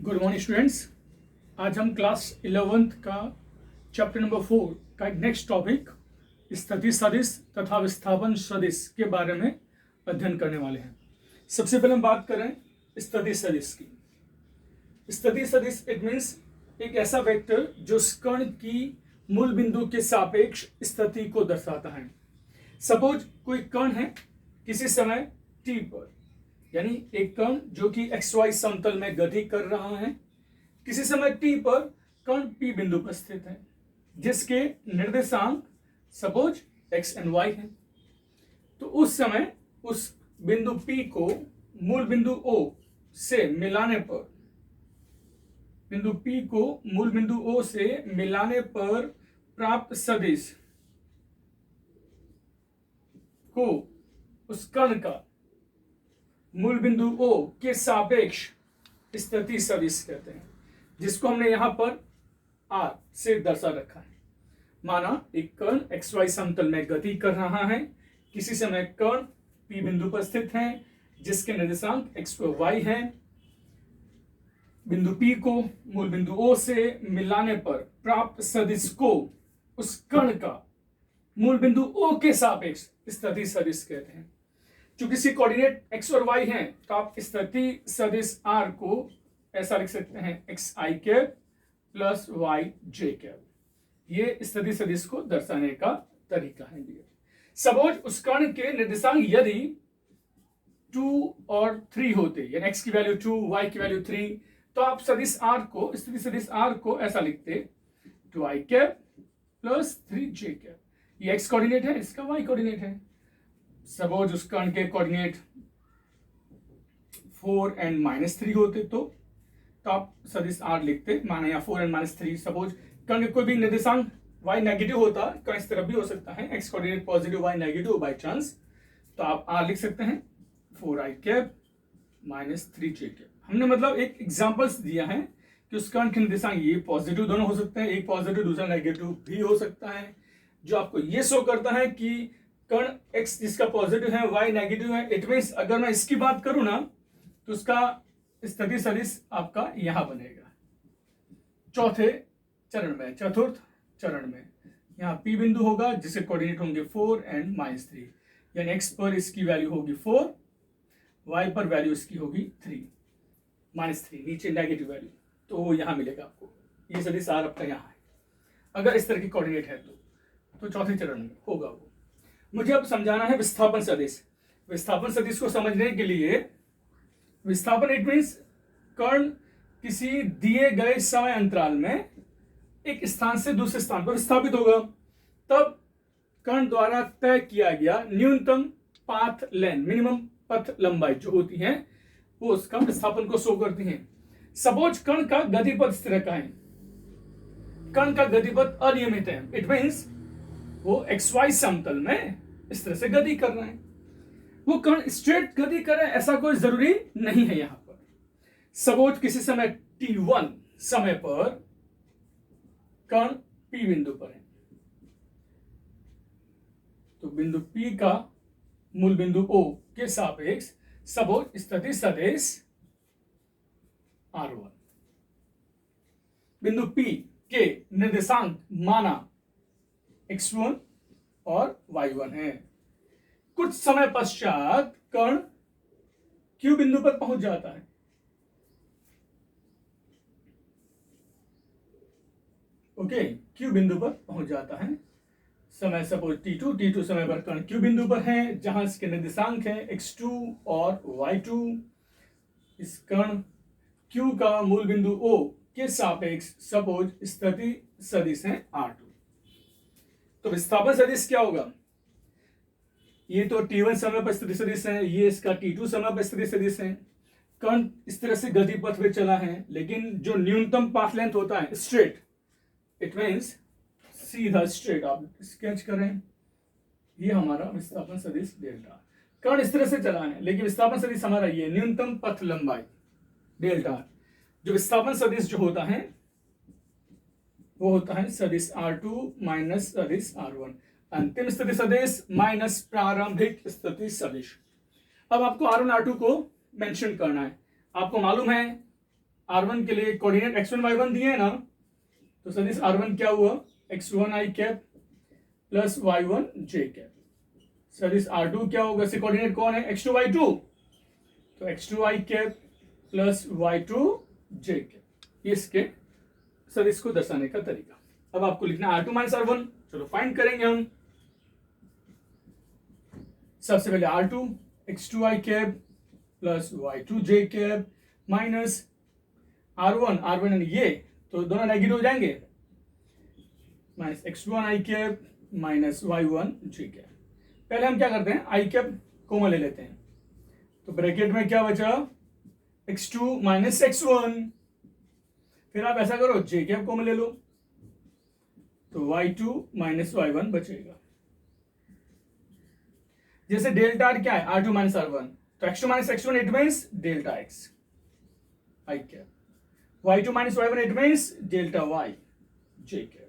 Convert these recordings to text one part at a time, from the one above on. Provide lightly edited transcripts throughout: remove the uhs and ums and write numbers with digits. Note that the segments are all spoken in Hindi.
Good morning students. आज हम क्लास 11th का चैप्टर नंबर 4 का एक नेक्स्ट टॉपिक स्थिति सदिश तथा विस्थापन सदिश के बारे में अध्ययन करने वाले हैं। सबसे पहले हम बात करें स्थिति सदिश की। स्थिति सदिश इट मीन्स एक ऐसा वेक्टर जो कण की मूल बिंदु के सापेक्ष स्थिति को दर्शाता है। सपोज कोई कण है किसी समय t पर, यानी एक कण जो कि XY समतल में गति कर रहा है, किसी समय t पर कण P बिंदु पर स्थित है जिसके निर्देशांक सपोज x एंड y है। तो उस समय उस बिंदु P को मूल बिंदु O से मिलाने पर, बिंदु P को मूल बिंदु O से मिलाने पर प्राप्त सदिश को उस कण का मूल बिंदु O के सापेक्ष स्थिति सदिश कहते हैं, जिसको हमने यहां पर R से दर्शा रखा है। माना एक कण XY समतल में गति कर रहा है, किसी समय कण P बिंदु पर स्थित है जिसके निर्देशांक x व y है। बिंदु P को मूल बिंदु O से मिलाने पर प्राप्त सदिश को उस कण का मूल बिंदु O के सापेक्ष स्थिति सदिश कहते हैं। चूंकि किसी कोऑर्डिनेट x और y हैं, तो आप स्थिति सदिश r को ऐसा लिख सकते हैं xi cap plus yj cap. ये स्थिति सदिश को दर्शाने का तरीका है। सपोज उस कण के निर्देशांक यदि 2 और 3 होते, यानी x की वैल्यू 2, y की वैल्यू 3, तो आप सदिश r को, स्थिति सदिश r को ऐसा लिखते 2i cap plus 3j cap. ये x कोऑर्डिनेट है, इसका y कोऑर्डिनेट है। सपोज उस कण के कोऑर्डिनेट 4 एंड -3 होते तो आप सदिश r लिखते, माना यहाँ 4 एंड -3। सपोज कण के कोई भी निर्देशांक y नेगेटिव होता, कण इस तरफ भी हो सकता है, x coordinate positive y negative by chance, तो आप r लिख सकते हैं 4i कैप -3j कैप। हमने मतलब एक एग्जांपल्स दिया है कि उस कण के निर्देशांक ये पॉजिटिव दोनों हो सकते हैं, एक पॉजिटिव दूसरा नेगेटिव भी हो सकता है, जो आपको ये शो करता है कि कण x जिसका पॉजिटिव है y नेगेटिव है। इट मींस अगर मैं इसकी बात करूं ना, तो उसका स्थिति सदिश आपका यहां बनेगा चतुर्थ चरण में यहां P बिंदु होगा जिसके कोऑर्डिनेट होंगे 4 एंड -3, यानी x पर इसकी वैल्यू होगी 4, y पर वैल्यू इसकी होगी 3 -3, नीचे नेगेटिव वैल्यू, तो वो यहां मिलेगा आपको। ये सदिश r आपका यहां है। अगर इस तरह की कोऑर्डिनेट है तो चौथे चरण में होगा वो। मुझे अब समझाना है विस्थापन सदिश। विस्थापन सदिश को समझने के लिए, विस्थापन इट मींस कण किसी दिए गए समय अंतराल में एक स्थान से दूसरे स्थान पर विस्थापित होगा, तब कण द्वारा तय किया गया न्यूनतम पाथ लेंथ, मिनिमम पथ लंबाई जो होती है, वो उसका विस्थापन को शो करती है। सपोज कण का गतिपथ इस तरह का है, कण का गतिपथ अनियमित है, इट मींस वो XY समतल में इस तरह से गति कर रहे हैं। वो कण स्ट्रेट गति करे ऐसा कोई जरूरी नहीं है। यहां पर सपोज किसी समय t1 समय पर कण P बिंदु पर है, तो बिंदु P का मूल बिंदु O के सापेक्ष सपोज स्थिति सदिश R1। बिंदु P के निर्देशांक माना x1 और y1 है। कुछ समय पश्चात कण Q बिंदु पर पहुंच जाता है। ओके, Q बिंदु पर पहुंच जाता है। समय सपोज t2 समय पर कण Q बिंदु पर है, जहां इसके निर्देशांक है x2 और y2। इस कण Q का मूल बिंदु O के सापेक्ष सपोज स्थिति सदिश है R2। तो विस्थापन सदिश क्या होगा? ये तो t1 समय पर स्थिति सदिश है, ये इसका t2 समय पर स्थिति सदिश है। कण इस तरह से गति पथ पे चला है, लेकिन जो न्यूनतम पाथ लेंथ होता है स्ट्रेट, इट मींस सीधा स्ट्रेट आप स्केच करें, ये हमारा विस्थापन सदिश डेल्टा। कण इस तरह से चला है, लेकिन विस्थापन सदिश हमारा ये न्यूनतम पथ लंबाई डेल्टा। जो विस्थापन सदिश जो होता है वो होता है सदिश R2 माइनस सदिश R1, अंतिम स्थिति सदिश माइनस प्रारंभिक स्थिति सदिश। अब आपको R1 R2 को मेंशन करना है। आपको मालूम है r1 के लिए कोऑर्डिनेट x1 y1 दिए हैं ना, तो सदिश r1 क्या हुआ, x1 i cap plus y1 j cap. सदिश r2 क्या होगा, इससे कोऑर्डिनेट कौन है, x2 y2, तो x2 i cap plus y2 j cap. इसके सदिश को दर्शाने का तरीका। अब आपको लिखना r2 माइनस r1, चलो फाइंड करेंगे हम। सबसे पहले r2 x2 i cap plus y2 j cap minus r1 ये तो दोनों नेगेटिव हो जाएंगे, minus x1 i cap minus y1 j cap. पहले हम क्या करते हैं, i कैप कॉमन ले लेते हैं, तो ब्रैकेट में क्या बचा, x2 माइनस x1। फिर आप ऐसा करो j कैप कॉमन ले लो, तो y2 माइनस y1 बचेगा। जैसे डेल्टा r क्या है, r2 माइनस r1, तो x2 minus x1 it means delta x i cap, y2 minus y1 it means delta y j cap.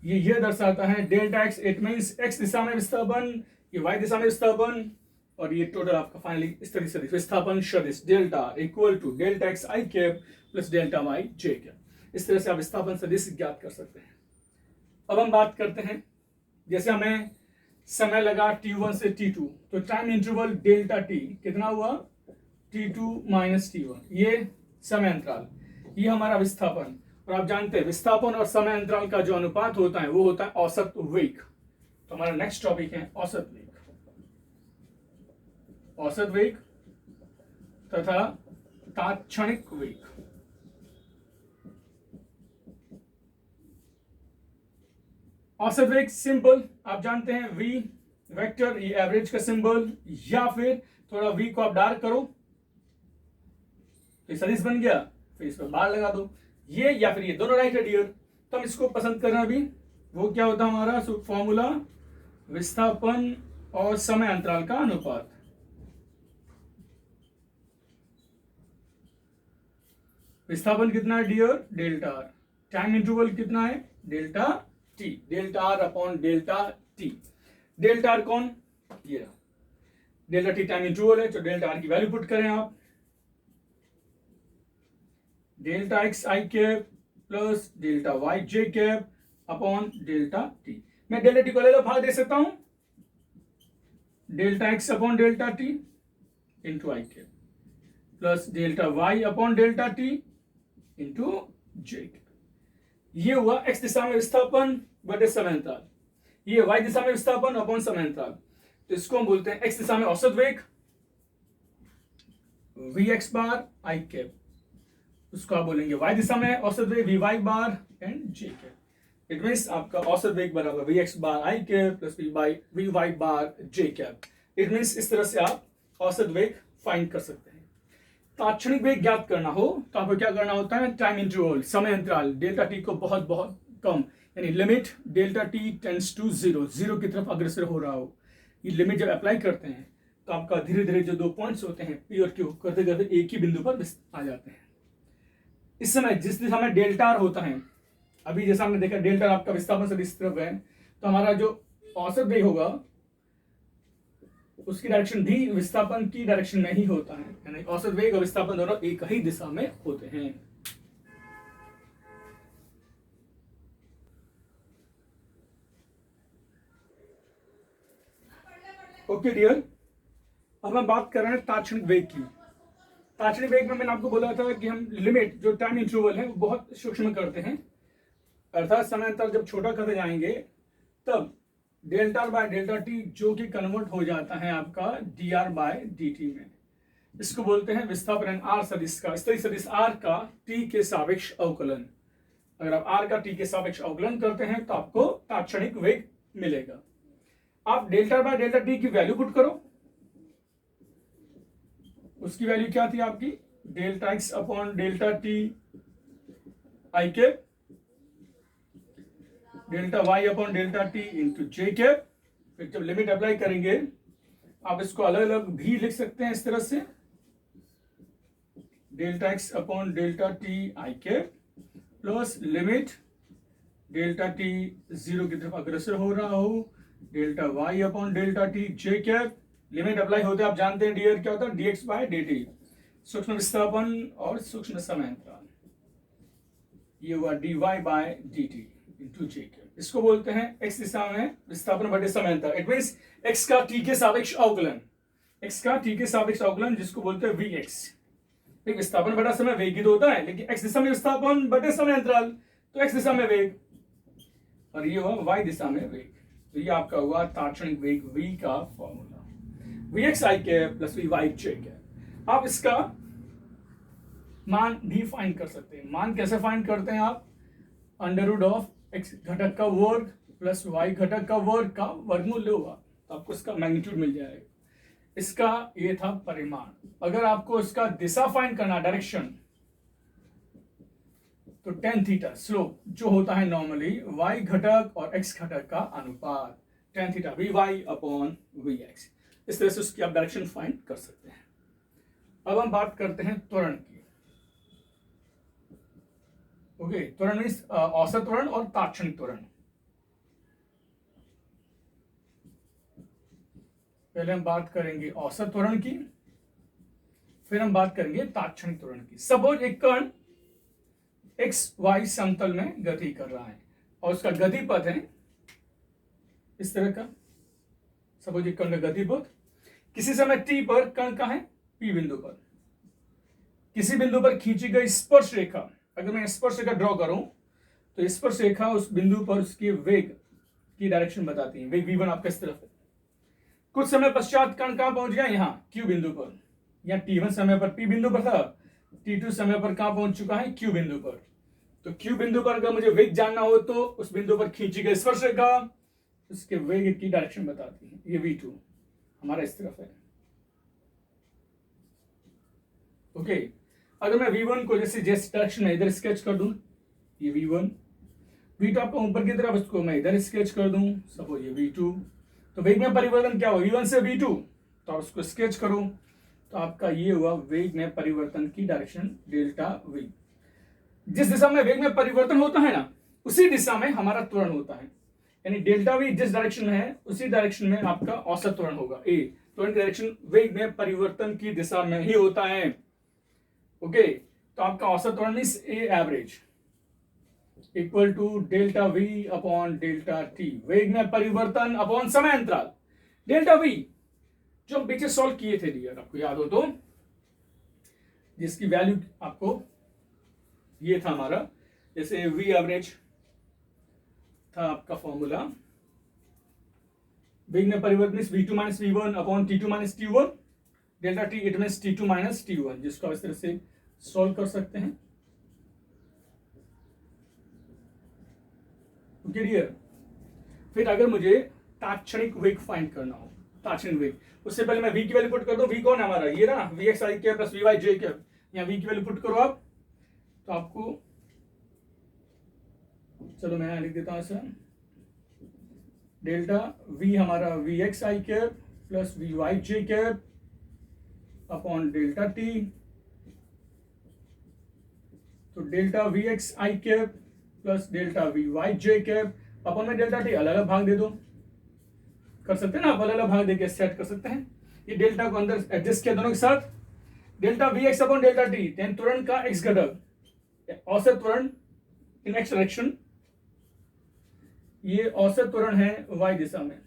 ये दर्शाता है delta x it means x दिशा में विस्थापन, ये y दिशा में विस्थापन, और ये टोटल आपका फाइनली इस तरीके से विस्थापन सदिश delta equal to delta x i cap plus delta y j cap. इस तरह से आप विस्थापन सदिश ज्ञात कर सकते हैं। अब हम बात करते हैं, जैसे हमें समय लगा t1 से t2, तो टाइम इंटरवल डेल्टा t कितना हुआ, t2 माइनस t1, ये समय अंतराल, ये हमारा विस्थापन। और आप जानते हैं विस्थापन और समय अंतराल का जो अनुपात होता है वो होता है औसत वेग। तो हमारा नेक्स्ट टॉपिक है औसत वेग, औसत वेग तथा तात्क्षणिक वेग। औसत वेग सिंपल आप जानते हैं, v वेक्टर, ये एवरेज का सिंबल, या फिर थोड़ा v को आप डार्क करो तो सदिश बन गया, फिर इस पर बार लगा दो, ये या फिर ये दोनों राइट है डियर। तो हम इसको पसंद करना अभी, वो क्या होता है हमारा फॉर्मूला, विस्थापन और समय अंतराल का अनुपात। विस्थापन कितना है dear, delta r, time interval कितना है, delta t, delta r upon delta t। Delta r कौन, ये रहा, डेल्टा t टाइम इंटरवल है, तो डेल्टा r की वैल्यू पुट करें आप, delta x i cap plus delta y j cap upon delta t। मैं डेल्टा t को ले लो भाग दे सकता हूं, delta x upon delta t into i cap plus delta y upon delta t into j cap. ये हुआ x दिशा में विस्थापन बटे समय अंतराल, ये y दिशा में विस्थापन अपॉन समय अंतराल। तो इसको हम बोलते हैं x दिशा में औसत वेग vx बार i कैप, उसको आप बोलेंगे y दिशा में औसत वेग vy bar and j cap. It means आपका औसत वेग बराबर vx bar i cap plus vy bar j cap. It means इस तरह से आप औसत वेग फाइंड कर सकते हैं। तात्क्षणिक वेग ज्ञात करना हो तो आपको क्या करना होता है, टाइम इंटरवल, समय अंतराल डेल्टा t को बहुत बहुत कम, यानी limit delta t tends to zero, zero की तरफ अग्रसर हो रहा हो, ये लिमिट जब अप्लाई करते हैं तो आपका धीरे धीरे जो दो पॉइंट्स होते हैं p और q करते करते एक ही बिंदु पर आ जाते हैं। इस समय जिस दिशा में डेल्टा r होता है, अभी जैसा हमने देखा डेल्टा r आपका विस्थापन से इस तरफ है, तो हमारा जो औसत वेग होगा उसकी डायरेक्शन भी विस्थापन की डायरेक्शन में ही होता है, यानी औसत वेग और विस्थापन दोनों एक ही दिशा में होते हैं। ओके डियर, अब हम बात कर रहे हैं तात्क्षणिक वेग की। तात्क्षणिक वेग में मैंने आपको बोला था कि हम लिमिट जो टाइम इंटरवल है वो बहुत सूक्ष्म करते हैं, अर्थात समय अंतर जब छोटा करते जाएंगे तब डेल्टा बाय डेल्टा टी जो कि कन्वर्ट हो जाता है आपका D R by D T में। इसको बोलते हैं विस्थापन आर सदिश का, स्थिर सदिश आर का टी के सापेक्ष अवकलन। अगर आप आर का टी के सापेक्ष अवकलन करते हैं तो आपको तात्क्षणिक वेग मिलेगा। आप डेल्टा बाय डेल्टा टी की वैल्यू पुट करो, उसकी वैल्यू क्या थी आपकी, delta x upon delta T I cap delta Y upon delta T into J cap. फिर जब लिमिट अप्लाई करेंगे आप इसको अलग अलग भी लिख सकते हैं इस तरह से, delta x upon delta T I cap plus limit delta t zero की तरफ अग्रसर हो रहा हो delta Y upon delta t j cap. Limit apply होते आप जानते हैं डियर क्या होता है, dx बाय dt। सूक्ष्म विस्थापन और सूक्ष्म समय अंतराल, ये हुआ dy bye dt into J cap. इसको बोलते हैं x दिशा में विस्थापन बटे समय अंतराल। इट मीन्स x का t के सापेक्ष अवकलन, x का t के सापेक्ष अवकलन जिसको बोलते हैं vx। एक विस्थापन बटा समय वेग ही तो होता है, लेकिन x दिशा में विस्थापन बटे समय अंतराल, तो x दिशा में वेग, और ये हुआ y दिशा में वेग। तो ये आपका हुआ तात्क्षणिक वेग v का formula, vx i cap plus vy j cap. आप इसका मान भी फाइंड कर सकते हैं। मान कैसे फाइंड करते हैं आप? अंडर रूट ऑफ x घटक का वर्ग प्लस y घटक का वर्ग का वर्गमूल होगा, तो आपको इसका मैग्नीट्यूड मिल जाएगा। इसका ये था परिमाण। अगर आपको इसका दिशा फाइंड करना, डायरेक्शन, तो tan थीटा स्लोप जो होता है नॉर्मली y घटक और x घटक का अनुपात, tan theta vy upon vx। इस तरह से उसकी आप डायरेक्शन फाइंड कर सकते हैं। अब हम बात करते हैं त्वरण की। ओके, त्वरण मीन्स औसत त्वरण और तात्क्षणिक त्वरण। पहले हम बात करेंगे औसत त्वरण की, फिर हम बात करेंगे तात्क्षणिक त्वरण की। सपोज एक कण एक्स वाई समतल में गति कर रहा है और उसका गति पथ है इस तरह का। सपोज एक कण का गति पथ किसी समय टी पर कण का है पी बिंदु पर, किसी बिंदु पर खींची गई स्पर्श रेखा, अगर मैं स्पर्श रेखा ड्रॉ करूं तो स्पर्श रेखा उस बिंदु पर उसके वेग की डायरेक्शन बताती है। वेग v1 आपका इस तरफ है। कुछ समय पश्चात कण कहां पहुंच गया? यहां q बिंदु पर। या t1 समय पर p बिंदु पर था, t2 समय पर कहां पहुंच चुका है? q बिंदु पर। तो q बिंदु पर अगर मुझे वेग जानना हो तो उस बिंदु पर खींची गई स्पर्श रेखा उसके वेग की डायरेक्शन बताती है। ये v2 हमारा इस तरफ है। ओके, अगर मैं v1 को जैसे जिस डायरेक्शन में इधर स्केच कर दूं, ये v1, v2 आपका ऊपर की तरफ, इसको मैं इधर स्केच कर दूं, सपोज ये v2, तो वेग में परिवर्तन क्या हुआ? v1 से v2, तो आप उसको स्केच करो तो आपका ये हुआ वेग में परिवर्तन की डायरेक्शन डेल्टा v। जिस दिशा में वेग में परिवर्तन होता है ना, उसी दिशा में हमारा त्वरण होता है। यानी डेल्टा v जिस डायरेक्शन में है उसी डायरेक्शन में आपका औसत त्वरण होगा। ए त्वरण की डायरेक्शन वेग में परिवर्तन की दिशा में ही होता है। ओके, तो आपका औसत त्वरण means A average equal to delta v upon delta t, वेग में परिवर्तन अपॉन समय अंतराल। डेल्टा v जो हम पीछे सॉल्व किए थे डियर, आपको याद हो तो, जिसकी वैल्यू आपको ये था हमारा, जैसे v एवरेज था आपका फॉर्मूला, वेग में परिवर्तन means v2 minus v1 upon t2 minus t1, delta t it means t2 minus t1, जिसको आप इस तरह से सॉल्व कर सकते हैं। ओके डियर, फिर अगर मुझे तात्क्षणिक वेग फाइंड करना हो, तात्क्षणिक वेग, उससे पहले मैं v की वैल्यू पुट कर दूं। v कौन है हमारा? ये ना, vx i के प्लस vy j के। यहाँ v की वैल्यू पुट करो आप, तो आपको, चलो मैं यहाँ लिख देता हूँ सर, डेल्टा v हमारा vx i cap plus vy j cap upon delta t, तो delta vx i cap plus delta vy j cap upon में डेल्टा t। अलग अलग भाग दे दो, कर सकते हैं ना आप, अलग अलग भाग देके सेट कर सकते हैं। ये डेल्टा को अंदर एडजस्ट किया दोनों के साथ, delta vx upon delta t, त्वरण का x घटक, औसत त्वरण इन x डायरेक्शन, ये औसत त्वरण है y दिशा में,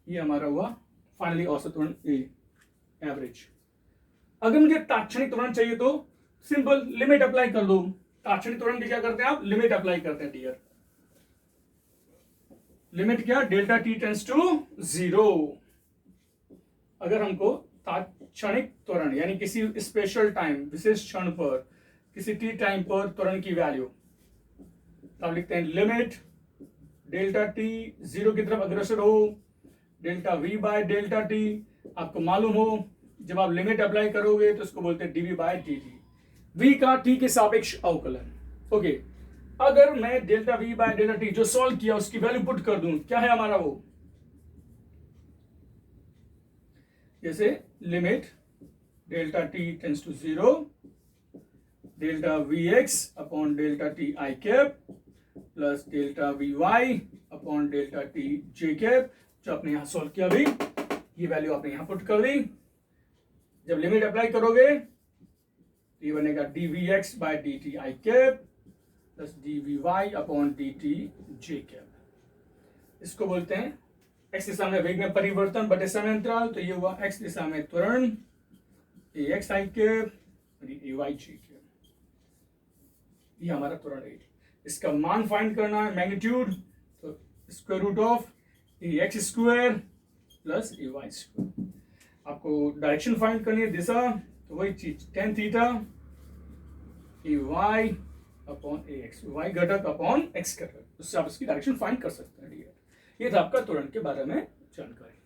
ये हमारा हुआ फाइनली औसत त्वरण ए एवरेज। अगर मुझे तात्क्षणिक त्वरण चाहिए तो सिंपल लिमिट अप्लाई कर दो। तात्क्षणिक त्वरण की क्या करते हैं आप? लिमिट अप्लाई करते हैं डियर। लिमिट क्या? Delta T tends to 0। अगर हमको तात्क्षणिक त्वरण यानी किसी स्पेशल टाइम, विशेष क्षण पर, किसी टी टाइम पर त्वरण की वैल्यू, तो आप लिखते हैं लिमिट डेल्टा टी 0 की तरफ अग्रसर हो, delta v bye delta T. आपको मालूम हो जब आप लिमिट अप्लाई करोगे तो उसको बोलते हैं dv बाय dt, v का t के सापेक्ष अवकलन। ओके, अगर मैं delta v bye delta T जो सॉल्व किया उसकी वैल्यू पुट कर दूं, क्या है हमारा वो, जैसे limit delta t tends to 0, delta vx upon delta t i cap plus delta vy upon delta t j cap, जो आपने यहां सॉल्व किया अभी, ये वैल्यू आपने यहां पुट कर दी। जब लिमिट अप्लाई करोगे तो ये बनेगा dvx by dt i cap plus dvy upon dt j cap. इसको बोलते हैं x दिशा में वेग में परिवर्तन बटे समय अंतराल, तो ये हुआ x दिशा में त्वरण ax i कैप और ये ay j कैप, ये हमारा त्वरण है। इसका मान फाइंड करना है मैग्नीट्यूड, तो square root of ax square plus ay square. आपको डायरेक्शन फाइंड करनी है, दिशा, तो वही चीज tan theta ay upon ax, y घटक अपॉन x घटक, उससे आप इसकी डायरेक्शन फाइंड कर सकते हैं। ये था आपका त्वरण के बारे में जानकारी।